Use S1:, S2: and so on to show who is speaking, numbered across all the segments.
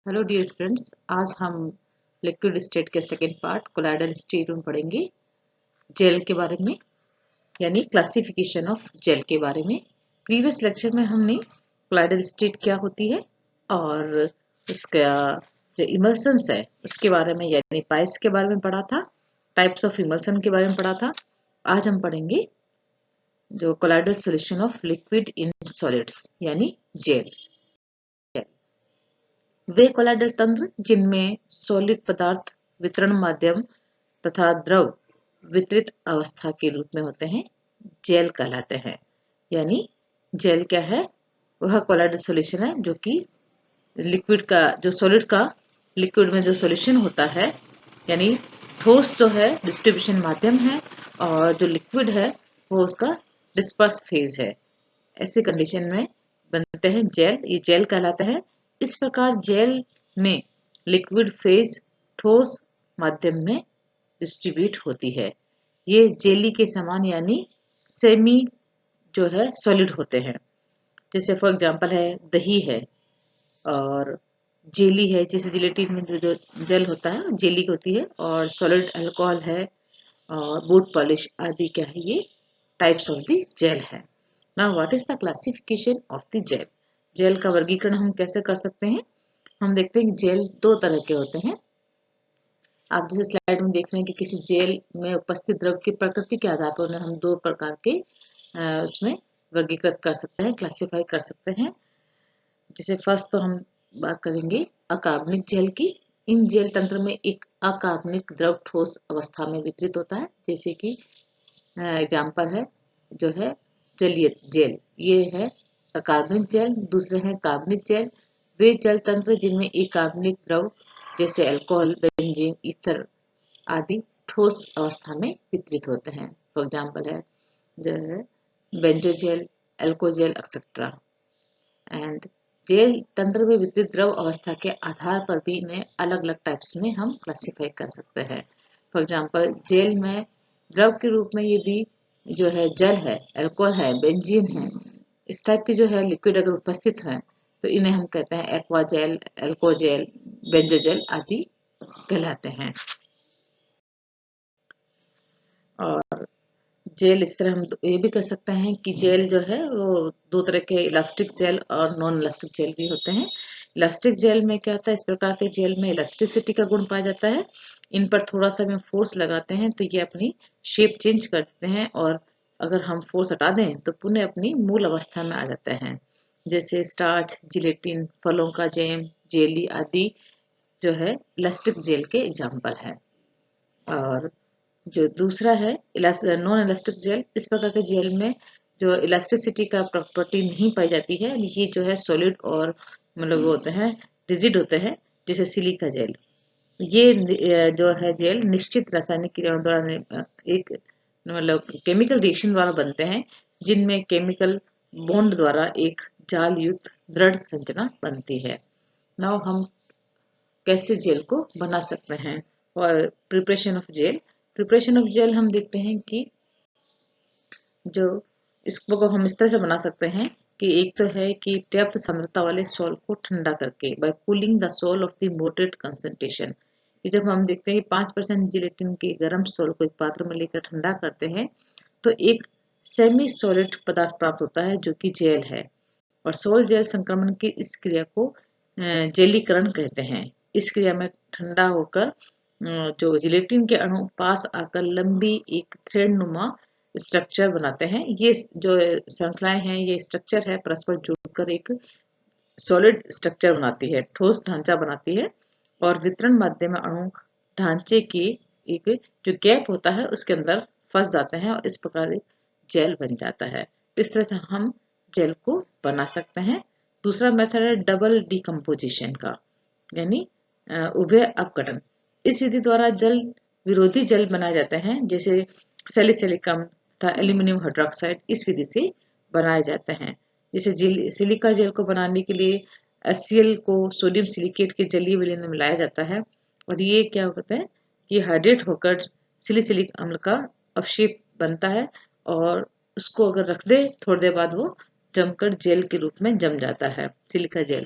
S1: Hello dear students, आज हम liquid state के सेकेंड पार्ट कोलाइडल स्टेट में पढ़ेंगे जेल के बारे में, यानी क्लासिफिकेशन ऑफ जेल के बारे में। प्रीवियस लेक्चर में हमने कोलाइडल स्टेट क्या होती है और उसका जो इमल्सन्स है उसके बारे में, यानी पाइस के बारे में पढ़ा था, टाइप्स ऑफ इमल्सन के बारे में पढ़ा था। आज हम पढ़ेंगे जो colloidal solution of liquid in solids यानी जेल। वे कोलाइडल तंत्र जिनमें सॉलिड पदार्थ वितरण माध्यम तथा द्रव वितरित अवस्था के रूप में होते हैं जेल कहलाते हैं। यानी जेल क्या है? वह कोलाइडल सॉल्यूशन है जो कि लिक्विड का, जो सॉलिड का लिक्विड में जो सॉल्यूशन होता है, यानी ठोस जो है डिस्ट्रीब्यूशन माध्यम है और जो लिक्विड है वो उसका डिस्पर्स फेज है। ऐसी कंडीशन में बनते हैं जेल, ये जेल कहलाते हैं। इस प्रकार जेल में लिक्विड फेज ठोस माध्यम में डिस्ट्रीब्यूट होती है। ये जेली के समान यानी सेमी जो है सॉलिड होते हैं। जैसे फॉर एग्जांपल है दही है और जेली है, जैसे जिलेटिन में जो जेल होता है जेली होती है, और सॉलिड अल्कोहल है और बूट पॉलिश आदि क्या है, ये टाइप्स ऑफ द जेल है। Now what is the classification of the gel? Gel का वर्गीकरण हम कैसे कर सकते हैं? हम देखते हैं कि जेल दो तरह के होते हैं। आप जैसे स्लाइड में देख रहे हैं कि किसी जेल में उपस्थित द्रव की प्रकृति के आधार पर उन्हें हम दो प्रकार के उसमें वर्गीकृत कर सकते हैं, क्लासिफाई कर सकते हैं। जैसे फर्स्ट तो हम बात करेंगे अकार्बनिक जेल की। इन जेल तंत्र में एक अकार्बनिक द्रव ठोस अवस्था में वितरित होता है। जैसे कि एग्जाम्पल है जो है जलीय जेल, ये है अकार्बनिक जेल। दूसरे हैं कार्बनिक जेल। वे जल तंत्र जिनमें एक कार्बनिक द्रव जैसे अल्कोहल, बेंजीन, ईथर आदि ठोस अवस्था में वितरित होते हैं। फॉर एग्जाम्पल है जो है बेंजोजेल, एल्कोजेल एक्सेट्रा। एंड जेल तंत्र में वितरित द्रव अवस्था के आधार पर भी इन्हें अलग अलग टाइप्स में हम क्लासिफाई कर सकते हैं। फॉर एग्जाम्पल जेल में द्रव के रूप में यदि जो है जल है, अल्कोहल है, बेंजीन है, इस टाइप की जो है लिक्विड अगर उपस्थित है तो इन्हें हम कहते हैं एक्वा जेल, एल्कोजेल, बेंजोजेल आदि कहलाते हैं। और जेल इस तरह हम ये भी कर सकते हैं कि जेल जो है वो दो तरह के, इलास्टिक जेल और नॉन इलास्टिक जेल भी होते हैं। इलास्टिक जेल में क्या होता है, इस प्रकार के जेल में इलास्टिसिटी का गुण पाया जाता है। इन पर थोड़ा सा भी फोर्स लगाते हैं तो ये अपनी शेप चेंज कर देते हैं, और अगर हम फोर्स हटा दें तो पुनः अपनी मूल अवस्था में आ जाते हैं। जैसे स्टार्च, जिलेटिन, फलों का जैम, जेली आदि जो है इलास्टिक जेल के एग्जाम्पल है। और जो दूसरा है नॉन इलास्टिक जेल, इस प्रकार के जेल में जो इलास्टिसिटी का प्रॉपर्टी नहीं पाई जाती है, ये जो है सॉलिड और मतलब वो होते हैं रिजिड होते हैं, जैसे सिलिका जेल। ये जो है जेल निश्चित रासायनिक क्रियाओं द्वारा एक मतलब केमिकल रिएक्शन द्वारा बनते हैं, जिनमें केमिकल बॉन्ड द्वारा एक जाल युक्त दृढ़ संरचना बनती है। नाउ हम कैसे जेल को बना सकते हैं और preparation of gel. Preparation of gel हम देखते हैं कि जो इसको हम इस तरह से बना सकते हैं कि एक तो है कि पर्याप्त सांद्रता वाले सॉल को ठंडा करके, by cooling the sol of the moderate concentration. जब हम देखते हैं कि 5% जिलेटिन के गर्म सॉल को एक पात्र में लेकर ठंडा करते हैं तो एक सेमी सॉलिड पदार्थ प्राप्त होता है जो कि जेल है। और सोल जेल संक्रमण की इस क्रिया को जेलीकरण कहते हैं। इस क्रिया में ठंडा होकर जो जिलेटिन के अणु पास आकर लंबी एक थ्रेड नुमा स्ट्रक्चर बनाते हैं। ये जो श्रृंखलाएं हैं, ये स्ट्रक्चर है परस्पर जुड़कर एक सॉलिड स्ट्रक्चर बनाती है, ठोस ढांचा बनाती है, और वितरण माध्यम में अणु ढांचे की एक जो गैप होता है उसके अंदर फंस जाते हैं और इस प्रकार एक जेल बन जाता है। इस तरह से हम जेल को बना सकते हैं। दूसरा मेथड है डबल डिकम्पोजिशन का, यानी उभय अपघटन। इस विधि द्वारा जल विरोधी जल बनाए जाते हैं, जैसे सैलिसिलिकम तथा एल्यूमिनियम हाइड्रोक्साइड इस विधि से बनाए जाते हैं। जैसे सिलिका जेल को बनाने के लिए HCl को सोडियम सिलिकेट के जलीय विलयन में मिलाया जाता है, और ये क्या होता है कि हाइड्रेट होकर सिलिसिलिक अम्ल का अवशेष बनता है, और उसको अगर रख दे थोड़ी देर बाद वो जमकर जेल के रूप में जम जाता है, सिलिका जेल।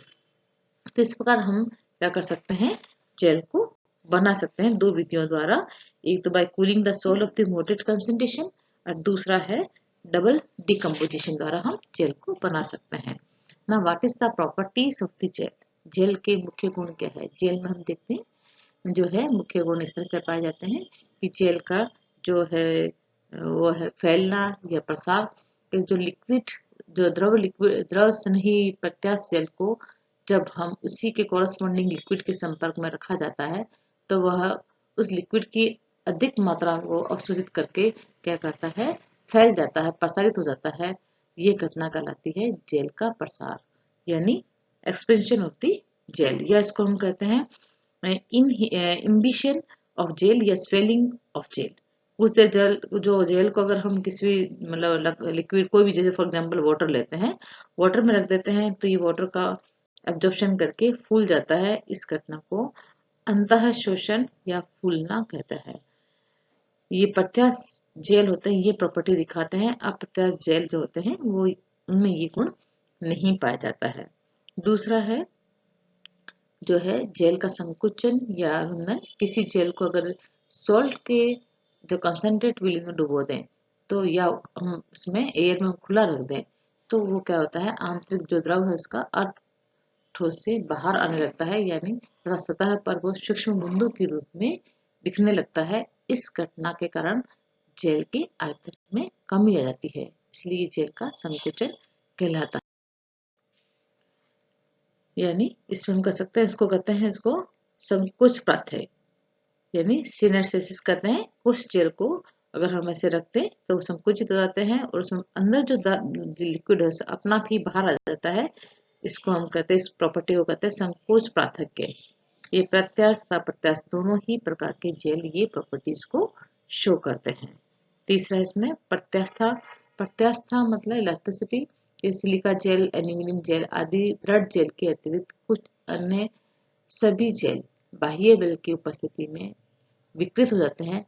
S1: तो इस प्रकार हम क्या कर सकते हैं, जेल को बना सकते हैं 2 विधियों द्वारा। एक तो by cooling the sol of the moderate concentration और दूसरा है डबल डिकम्पोजिशन द्वारा हम जेल को बना सकते हैं। ना what is the properties of the gel, gel के मुख्य गुण क्या है। जेल में हम देखते हैं जो है मुख्य गुण इस तरह से पाए जाते हैं कि जेल का जो है वो है फैलना या प्रसार, जो लिक्विड जो द्रव स्नेही प्रत्यास्थ जेल को जब हम उसी के कॉरस्पॉन्डिंग लिक्विड के संपर्क में रखा जाता है तो वह उस लिक्विड की अधिक मात्रा को अवशोषित करके क्या करता है, फैल जाता है, प्रसारित हो जाता है। ये घटना कहलाती है जेल का प्रसार यानी एक्सपेंशन ऑफ द जेल, या इसको हम कहते हैं इम्बिशन ऑफ जेल या स्वेलिंग ऑफ जेल। उस जेल जो जेल को अगर हम किसी भी मतलब लिक्विड कोई भी, जैसे फॉर एग्जांपल वाटर लेते हैं, वाटर में रख देते हैं तो ये वाटर का एब्जॉर्प्शन करके फूल जाता है। इस घटना को अंतः शोषण या फूलना कहते हैं। ये प्रत्यास्थ जेल होते हैं, ये प्रॉपर्टी दिखाते हैं। अप्रत्यास्थ जेल जो होते हैं वो उनमें ये गुण नहीं पाया जाता है। दूसरा है जो है जेल का संकुचन या रुंधन। किसी जेल को अगर सॉल्ट के जो कंसंट्रेट विलीन में डुबो दें तो या हम उसमें एयर में खुला रख दें तो वो क्या होता है, आंतरिक जो द्रव है उसका अर्ध ठोस से बाहर आने लगता है, यानी तथा सतह पर वो सूक्ष्म बिंदु के रूप में दिखने लगता है। इस घटना के कारण जेल के आयतन में कमी आ जाती है, इसलिए जेल का संकुचन कहलाता है। यानी इसमें हम कर सकते हैं, इसको कहते हैं इसको संकुच प्राथय यानी सिनेस्थेसिस कहते हैं। उस जेल को अगर हम ऐसे रखते हैं तो वो संकुचित हो जाते हैं और उसमें अंदर जो लिक्विड है अपना भी बाहर आ जाता है। इसको हम कहते हैं, इस प्रॉपर्टी को कहते हैं संकोच प्राथक्य। ये प्रत्यास्थ अप्रत्यास्थ दोनों ही प्रकार के जेल ये प्रॉपर्टीज को शो करते हैं। तीसरा इसमें प्रत्यास्था। प्रत्यास्था मतलब इलास्टिसिटी। ये सिलिका जेल, एल्यूमिनियम जेल आदि दृढ़ जेल के अतिरिक्त कुछ अन्य सभी जेल बाह्य बल की उपस्थिति में विकृत हो जाते हैं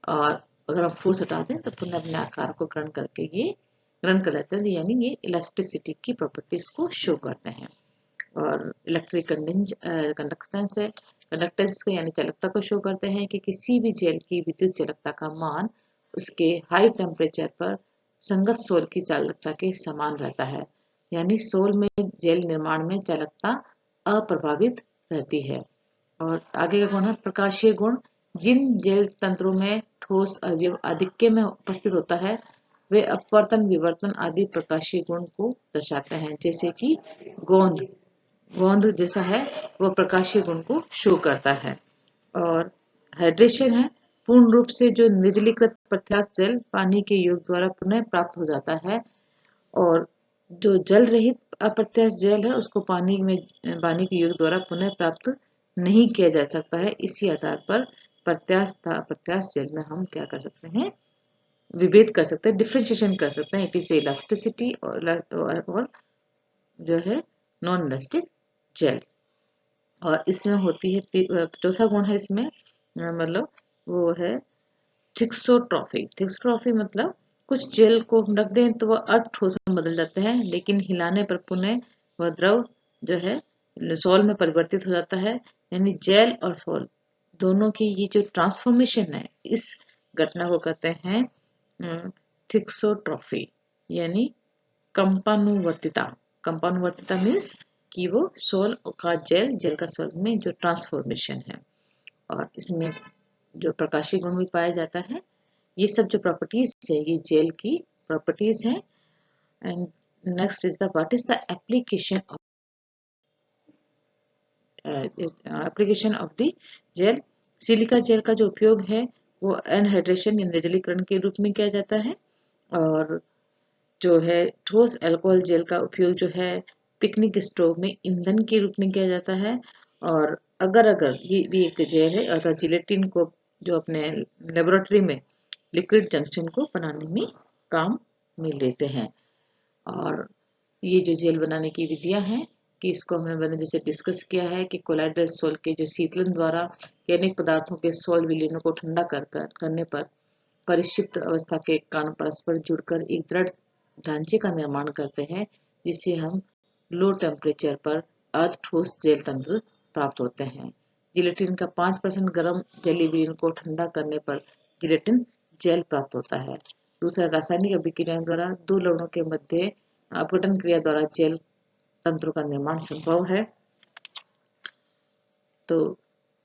S1: और अगर हम फोर्स हटा दें तो पुनः अपने आकार को ग्रहण करके ये ग्रहण कर लेते हैं, यानी ये इलास्टिसिटी की प्रॉपर्टीज को शो करते हैं। और इलेक्ट्रिक कंडक्टेंस है, कंडक्टेंस को यानी चालकता को शो करते हैं कि किसी भी जेल की विद्युत चालकता का मान उसके हाई टेम्परेचर पर संगत सोल की चालकता के समान रहता है, यानी सोल में जेल निर्माण में चालकता अप्रभावित रहती है। और आगे का गुण है प्रकाशीय गुण। जिन जेल तंत्रों में ठोस अवयव आधिक्य में उपस्थित होता है वे अपवर्तन विवर्तन आदि प्रकाशीय गुण को दर्शाते हैं, जैसे कि गोंद गोंद जैसा है वो प्रकाशीय गुण को शो करता है। और हाइड्रेशन है, पूर्ण रूप से जो निर्जलीकृत प्रत्यास्थ जल पानी के योग द्वारा पुनः प्राप्त हो जाता है और जो जल रहित अप्रत्यास्थ जल है उसको पानी के योग द्वारा पुनः प्राप्त नहीं किया जा सकता है। इसी आधार पर प्रत्यास्थ अप्रत्यास्थ जल में हम क्या कर सकते हैं, विभेद कर सकते हैं, डिफ्रेंशिएशन कर सकते हैं। इट इज इलास्टिसिटी और जो है नॉन इलास्टिक जेल। और इसमें होती है चौथा गुण है इसमें मतलब वो है थिक्सोट्रॉफी। थिक्सोट्रॉफी मतलब कुछ जेल को हम रख दें तो वह अर्ध ठोस में बदल जाते हैं, लेकिन हिलाने पर पुनः वह द्रव जो है सोल में परिवर्तित हो जाता है। यानी जेल और सोल दोनों की ये जो ट्रांसफॉर्मेशन है इस घटना को कहते हैं थिक्सोट्रॉफी यानी कंपानुवर्तिता। कंपानुवर्तिता मीन्स कि वो सोल का जेल, जेल का सोल में जो ट्रांसफॉर्मेशन है। और इसमें जो प्रकाशीय गुण भी पाया जाता है। ये सब जो प्रॉपर्टीज है ये जेल की प्रॉपर्टीज है। And next is the what is the application of the gel. Silica gel का जो उपयोग है वो एनहाइड्रेशन या निर्जलीकरण के रूप में किया जाता है। और जो है ठोस अल्कोहल जेल का उपयोग जो है पिकनिक स्टोव में ईंधन के रूप में किया जाता है। और अगर ये भी एक जेल है अगर जिलेटिन को जो अपने लेबोरेटरी में लिक्विड जंक्शन को बनाने में काम में लेते हैं। और ये जो जेल बनाने की विधियां हैं कि इसको मैंने जैसे डिस्कस किया है कि कोलाइडल सोल के जो शीतलन द्वारा अनेक पदार्थों के सोल विलीनों को ठंडा करने पर परिक्षिप्त अवस्था के कारण परस्पर जुड़कर एक दृढ़ ढांचे का निर्माण करते हैं, जिसे हम लो टेम्परेचर पर अर्ध ठोस जेल तंत्र प्राप्त होते हैं। जिलेटिन का 5% गर्म जेली बीन को ठंडा करने पर जिलेटिन जेल प्राप्त होता है। दूसरा, रासायनिक अभिक्रिया द्वारा दो लवणों के मध्य अपघटन क्रिया द्वारा जेल तंत्रों का निर्माण संभव है। तो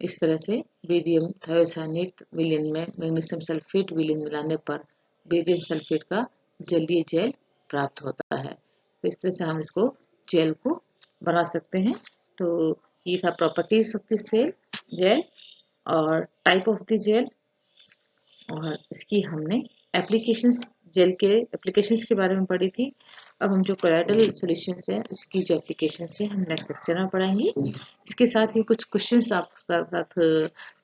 S1: इस तरह से बेरियम थायोसाइनेट विलयन में मैग्नीशियम सल्फेट विलयन मिलाने पर बेरियम सल्फेट का जलीय जेल प्राप्त होता है। तो इस तरह से हम इसको जेल को बना सकते हैं। तो ये था properties of the sol gel और टाइप ऑफ द जेल, और इसकी हमने एप्लीकेशंस, जेल के एप्लीकेशंस के बारे में पढ़ी थी। अब हम जो कोलाइडल सॉल्यूशंस है उसकी जो एप्लीकेशंस है हम नेक्स्ट लेक्चर में पढ़ाएंगे। इसके साथ ही कुछ क्वेश्चंस आपके साथ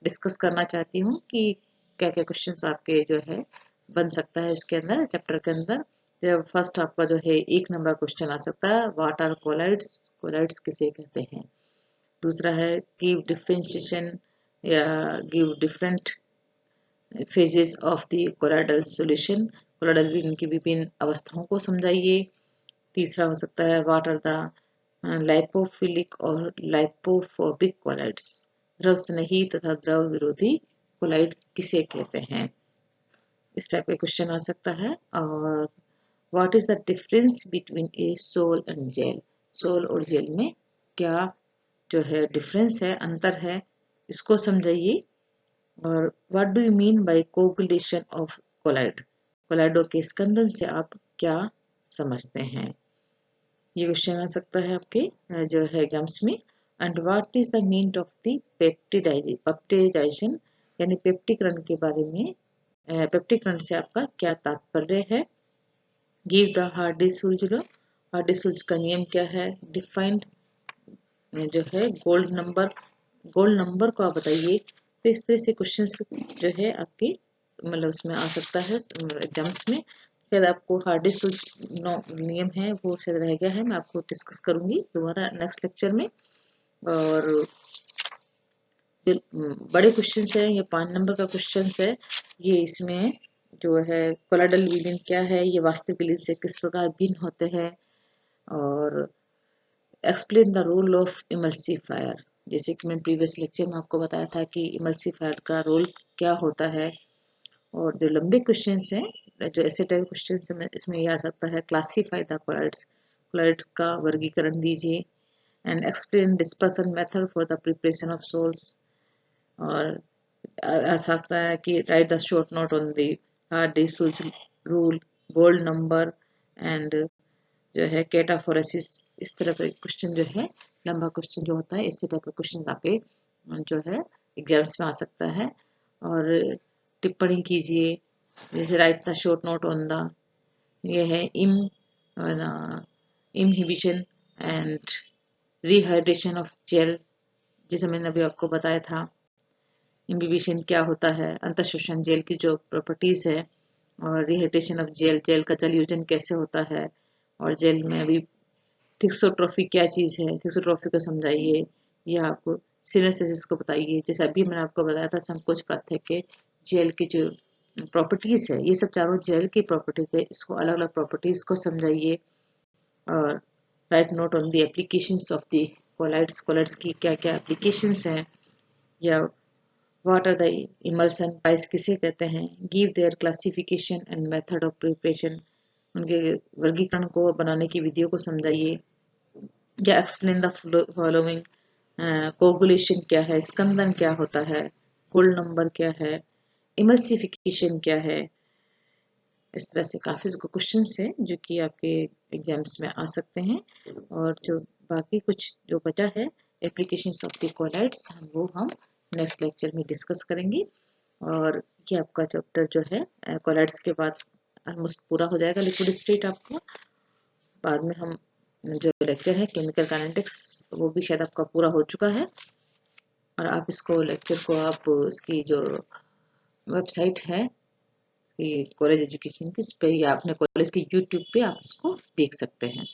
S1: डिस्कस करना चाहती हूँ कि क्या क्या क्वेश्चंस आपके जो है बन सकता है इसके अंदर, चैप्टर के अंदर। जब फर्स्ट आपका जो है 1 नंबर क्वेश्चन आ सकता है, व्हाट आर कोलाइड्स, कोलाइड्स किसे कहते हैं। दूसरा है गिव डिफरेंशिएशन या give different phases of the colloidal solution, colloidal विलयन की विभिन्न अवस्थाओं को समझाइए। तीसरा हो सकता है व्हाट आर द लाइपोफिलिक और लाइपोफोबिक कोलाइड्स, द्रव स्नेही तथा द्रव विरोधी कोलाइड किसे कहते हैं, इस टाइप का क्वेश्चन आ सकता है। और what is the difference between a sol and gel, sol और जेल में क्या जो है डिफरेंस है, अंतर है, इसको समझाइए। और what do you mean by coagulation of colloid, कोलाइडों के स्कंदन से आप क्या समझते हैं, ये क्वेश्चन आ सकता है आपके जो है एग्जाम्स में। And what is the mean of the peptization, यानी पेप्टिकरण के बारे में, पेप्टिकरण से आपका क्या तात्पर्य है। गिव द हार्डी-सूल्ज लॉ, हार्डी-सूल्ज का नियम क्या है। डिफाइंड जो है गोल्ड नंबर को आप बताइए। तो इस तरह से क्वेश्चंस जो है आपके मतलब उसमें आ सकता है एग्जाम्स में। शायद आपको हार्डी-सूल्ज नियम है वो शायद रह गया है, मैं आपको डिस्कस करूंगी दोबारा नेक्स्ट लेक्चर में। और जो बड़े क्वेश्चन है ये 5 नंबर का क्वेश्चन है, ये इसमें जो है कोलाइडल विलयन क्या है, ये वास्तविक विलयन से किस प्रकार भिन्न होते हैं, और explain the role of emulsifier, जैसे कि मैं प्रीवियस लेक्चर में आपको बताया था कि इमल्सिफायर का रोल क्या होता है। और जो लंबे क्वेश्चंस हैं, जो ऐसे टाइप क्वेश्चन है इसमें ये आ सकता है क्लासीफाई द कोलाइड्स, कोलाइड्स का वर्गीकरण दीजिए। And explain dispersion method for the preparation of sols, और आ सकता है कि write the short note on the Hardy Schulze rule, gold number and जो है कैटाफोरेसिस। इस तरह का क्वेश्चन जो है लंबा क्वेश्चन जो होता है, इसी टाइप का क्वेश्चन आपके जो है एग्जाम्स में आ सकता है। और टिप्पणी कीजिए, जैसे write the short note on the, ये है inhibition and rehydration of gel, जैसे मैंने अभी आपको बताया था इनहिबिशन क्या होता है, अंतःशोषण जेल की जो प्रॉपर्टीज है, और रिहाइड्रेशन ऑफ जेल, जेल का जलयोजन कैसे होता है, और जेल में अभी थिक्सोट्रॉफी क्या चीज़ है, थिक्सोट्रॉफी को समझाइए, या आपको सिनेस्थेसिस को बताइए। जैसे अभी मैंने आपको बताया था संकोच पदार्थ के जेल की जो प्रॉपर्टीज है, ये सब चारों जेल की प्रॉपर्टीज है, इसको अलग अलग प्रॉपर्टीज को समझाइए। और write note on the applications of the colloids, colloids की क्या क्या एप्लीकेशंस हैं, या व्हाट आर द इमल्सन पाइस किसे कहते हैं। Give their classification and method of preparation, उनके वर्गीकरण को बनाने की विधियों को समझाइए। या एक्सप्लेन द फॉलोइंग, कोगुलेशन क्या है, स्कंदन क्या होता है, गोल्ड नंबर क्या है, इमल्सिफिकेशन क्या है। इस तरह से काफ़ी क्वेश्चन हैं जो कि आपके एग्जाम्स में आ सकते हैं। और जो बाकी कुछ जो बचा है एप्लीकेशंस ऑफ द कोलाइड्स, वो हम नेक्स्ट लेक्चर में डिस्कस करेंगे। और ये आपका चैप्टर जो है कोलाइड्स के बाद ऑलमोस्ट पूरा हो जाएगा, लिक्विड स्टेट आपका। बाद में हम जो लेक्चर है केमिकल काइनेटिक्स, वो भी शायद आपका पूरा हो चुका है। और आप इसको लेक्चर को आप इसकी जो वेबसाइट है कॉलेज एजुकेशन की, इस पे या अपने कॉलेज के यूट्यूब पे आप इसको देख सकते हैं।